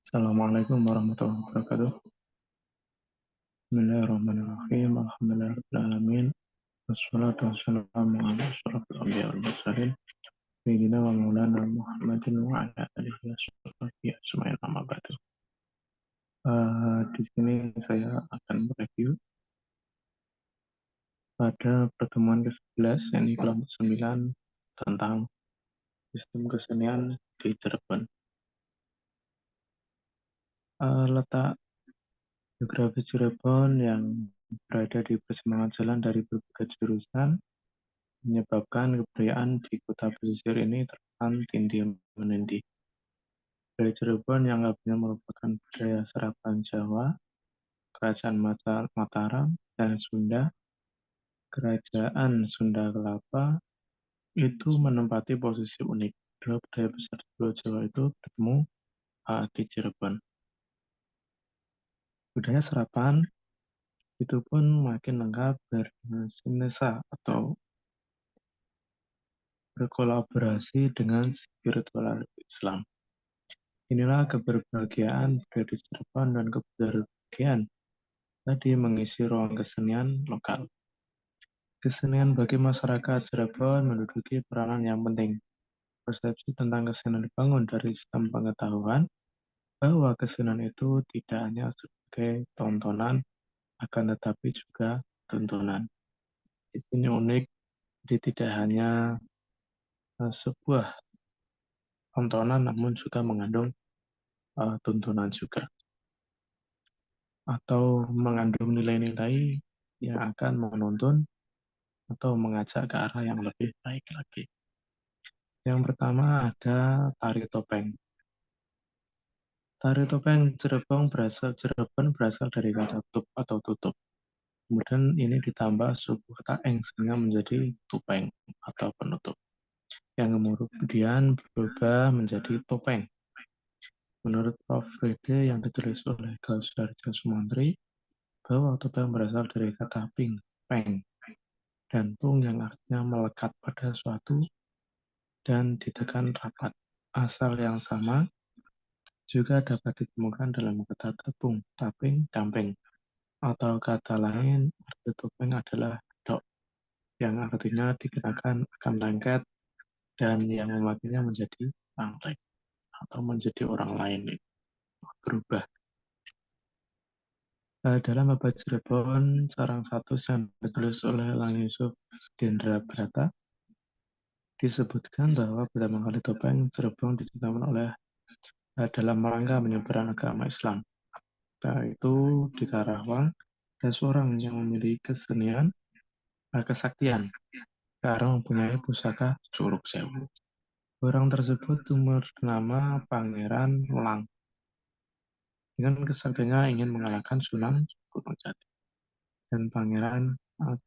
Assalamualaikum warahmatullahi wabarakatuh. Bismillahirrahmanirrahim. Alhamdulillahirrahmanirrahim. Wassalatu wassalamu ala asyrafil anbiya wal mursalin. Sayyidina wa maulana Muhammadin wa ala alihi wa sahbihi ajma'in amma ba'du. Di sini saya akan mereview pada pertemuan ke-11 yakni kelompok 9 tentang sistem kesenian di Cirebon. Letak geografi Cirebon yang berada di persimpangan jalan dari berbagai jurusan menyebabkan kebudayaan di kota pesisir ini terkesan tindih-menindih. Budaya Cirebon yang awalnya merupakan budaya serapan Jawa, Kerajaan Mataram, dan Sunda, Kerajaan Sunda Kelapa, itu menempati posisi unik. Dua budaya besar di Pulau Jawa itu bertemu di Cirebon. Budaya serapan itu pun makin lengkap bersinergi atau berkolaborasi dengan spiritual Islam. Inilah keberbahagiaan budaya di Cirebon dan keberbahagiaan tadi mengisi ruang kesenian lokal. Kesenian bagi masyarakat Cirebon menduduki peranan yang penting. Persepsi tentang kesenian dibangun dari sistem pengetahuan bahwa kesenian itu tidak hanya sebagai tontonan, akan tetapi juga tuntunan. Di sini unik, jadi tidak hanya sebuah tontonan, namun juga mengandung tuntunan juga, atau mengandung nilai-nilai yang akan menuntun atau mengajak ke arah yang lebih baik lagi. Yang pertama ada tari topeng. Tari topeng Cirebon berasal dari kata tup atau tutup. Kemudian ini ditambah suku kata eng sehingga menjadi tupeng atau penutup. Yang kemudian berubah menjadi topeng. Menurut Prof. Rede yang ditulis oleh Gausdarjo Sumantri, bahwa topeng berasal dari kata ping, peng, dan tung yang artinya melekat pada suatu dan ditekan rapat. Asal yang sama juga dapat ditemukan dalam kata tepung, taping, damping. Atau kata lain, arti topeng adalah dok, yang artinya dikenakan akan lengket dan yang memakainya menjadi pangling atau menjadi orang lain, berubah. Dalam Babad Cirebon, Sarang Satu yang ditulis oleh Lang Yusuf Dendra Brata, disebutkan bahwa pertama kali topeng Cirebon diciptakan oleh dalam rangka menyebarkan agama Islam. Itu di Karawang, ada seorang yang memiliki kesenian, kesaktian, karena mempunyai pusaka Curug Sewu. Orang tersebut bernama Pangeran Lang. Dengan kesaktiannya ingin mengalahkan Sunan Gunung Jati dan Pangeran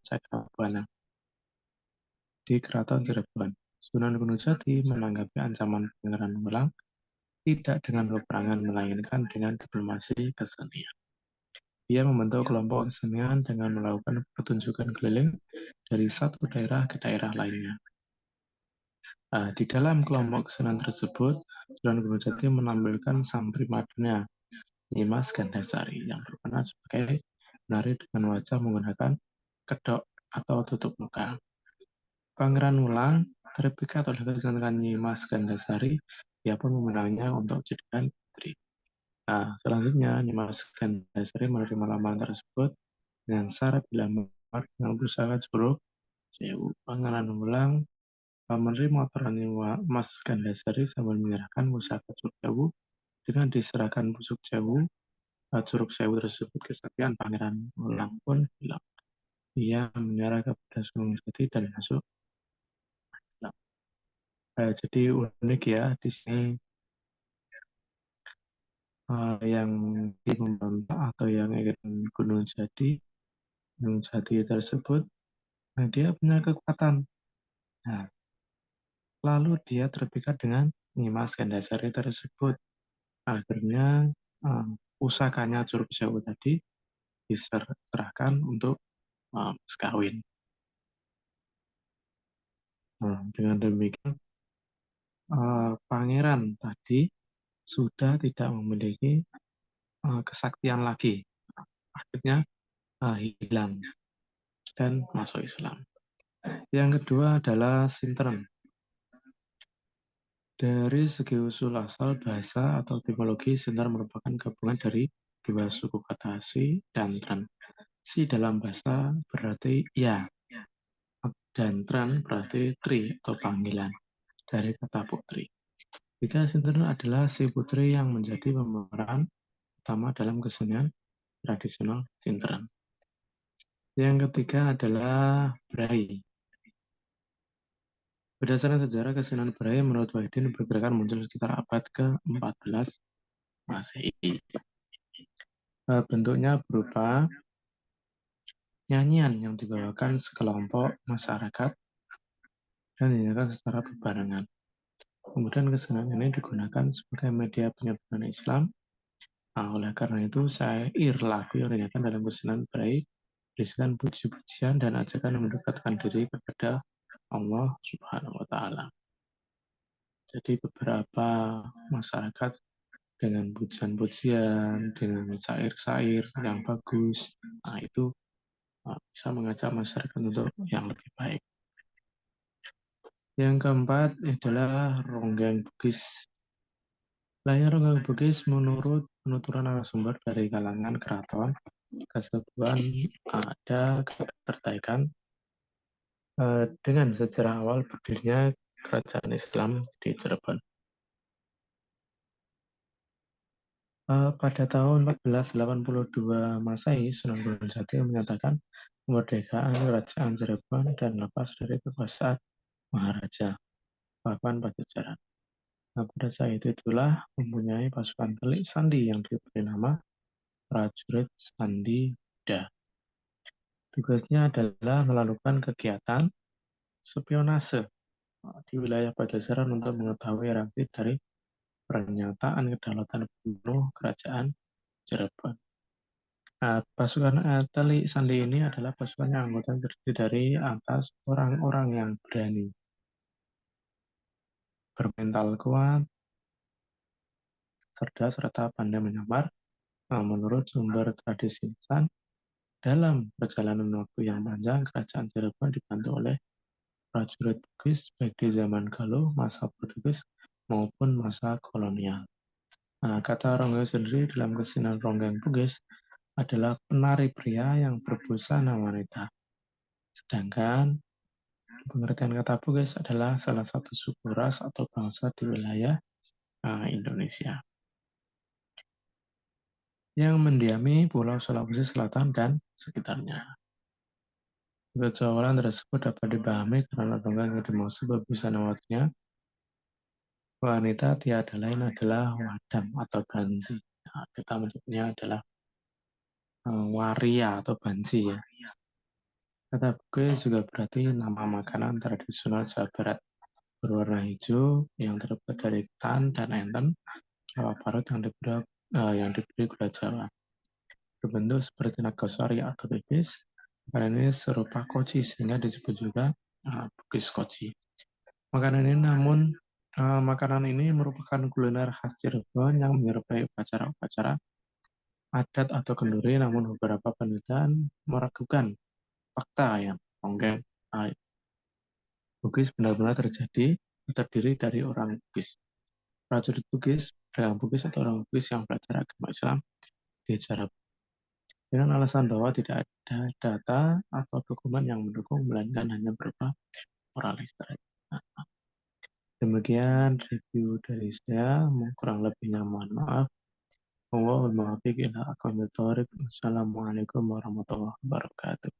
Cakabana di Keraton Cirebon. Sunan Gunung Jati menanggapi ancaman Pangeran Lang tidak dengan peperangan melainkan dengan diplomasi kesenian. Ia membentuk kelompok kesenian dengan melakukan pertunjukan keliling dari satu daerah ke daerah lainnya. Di dalam kelompok kesenian tersebut, Sunan Gunung Jati menampilkan sang primadona Nyimas Gandasari yang berperan sebagai penari dengan wajah menggunakan kedok atau tutup muka. Pangeran Wulang terpikat oleh kecantikan Nyimas Gandasari, ia pun memenangnya untuk jadikan putri. Selanjutnya Nyimas Gandasari menerima lamaran tersebut dengan syarat dilamar dengan pusaka Curug Sewu. Pangeran Wulang menerima tawaran Nyimas Gandasari sambil menyerahkan pusaka Curug Sewu. Dengan diserahkan pusuk Sewu, Curug Sewu tersebut, kesaktian Pangeran Wulang pun hilang. Ia menyerah kepada Sunan Jati dan masuk Islam. Jadi unik ya di sini yang memberontak atau yang ingin Gunung Jati tersebut, dia punya kekuatan. Lalu dia terpikat dengan Nyimas Gandasari tersebut. Akhirnya pusakanya Curug Sewu tadi diserahkan untuk kawin. Dengan demikian pangeran tadi sudah tidak memiliki kesaktian lagi. Akhirnya hilang dan masuk Islam. Yang kedua adalah sintren. Dari segi usul asal bahasa atau etimologi, sintren merupakan gabungan dari dua suku kata si dan tren. Si dalam bahasa berarti ya, dan tren berarti tri atau panggilan dari kata putri. Jika sintren adalah si putri yang menjadi pemeran utama dalam kesenian tradisional sintren. Yang ketiga adalah Bray. Berdasarkan sejarah, kesenian Bray menurut Wahidin bergerakan muncul sekitar abad ke-14 Masehi. Bentuknya berupa nyanyian yang dibawakan sekelompok masyarakat dan dinyanyikan secara berbarengan. Kemudian kesenian ini digunakan sebagai media penyebaran Islam. Oleh karena itu, syair lagu yang dinyanyikan dalam kesenian Bray berisikan puji-pujian dan ajakan mendekatkan diri kepada Allah Subhanahu wa Ta'ala. Jadi beberapa masyarakat dengan pujian-pujian, dengan syair-syair yang bagus, itu bisa mengajak masyarakat untuk yang lebih baik. Yang keempat adalah ronggeng Bugis. Layar ronggeng Bugis menurut penuturan narasumber dari kalangan keraton Kasepuhan ada keterkaitan dengan sejarah awal berdirinya kerajaan Islam di Cirebon. Pada tahun 1482 Masehi, Sunan Gunung Jati menyatakan kemerdekaan kerajaan Cirebon dan lepas dari kekuasaan Maharaja Pakuan Pajajaran. Pada saat itulah mempunyai pasukan telik sandi yang diberi nama prajurit Sandi Muda. Tugasnya adalah melakukan kegiatan spionase di wilayah Pajajaran untuk mengetahui reaksi dari pernyataan kedaulatan penuh kerajaan Cirebon. Pasukan telik sandi ini adalah pasukan yang anggota terdiri dari atas orang-orang yang berani, bermental kuat, cerdas, serta pandai menyamar. Menurut sumber tradisi lisan, dalam perjalanan waktu yang panjang, kerajaan Cirebon dibantu oleh prajurit Bugis baik di zaman Galuh, masa Portugis, maupun masa kolonial. Kata ronggeng sendiri dalam kesenian ronggeng Bugis adalah penari pria yang berbusana wanita. Sedangkan pengertian kata Bugis adalah salah satu suku ras atau bangsa di wilayah Indonesia yang mendiami Pulau Sulawesi Selatan dan sekitarnya. Kecualian tersebut dapat dipahami karena ronggeng yang dimaksud berbusana wanita tiada lain adalah wadam atau bansi. Kita menyebutnya adalah waria atau bansi ya. Kata Bugis juga berarti nama makanan tradisional Jawa Barat berwarna hijau yang terbuat dari ketan dan enten, kelapa parut yang diberi gula Jawa. Berbentuk seperti nagosari atau pipis. Makanan ini serupa koci sehingga disebut juga Bugis koci. Makanan ini merupakan kuliner khas Cirebon yang menyerupai upacara-upacara adat atau kenduri, namun beberapa penelitian meragukan fakta yang ronggeng Bugis benar-benar terdiri dari orang Bugis. Prajurit Bugis, pedagang Bugis atau orang Bugis yang belajar agama Islam di Cirebon. Dengan alasan bahwa tidak ada data atau dokumen yang mendukung, melainkan hanya berupa oral history. Demikian review dari saya, kurang lebihnya mohon maaf. Wallahul muwaffiq ila aqwamit thoriq. Wassalamualaikum warahmatullahi wabarakatuh.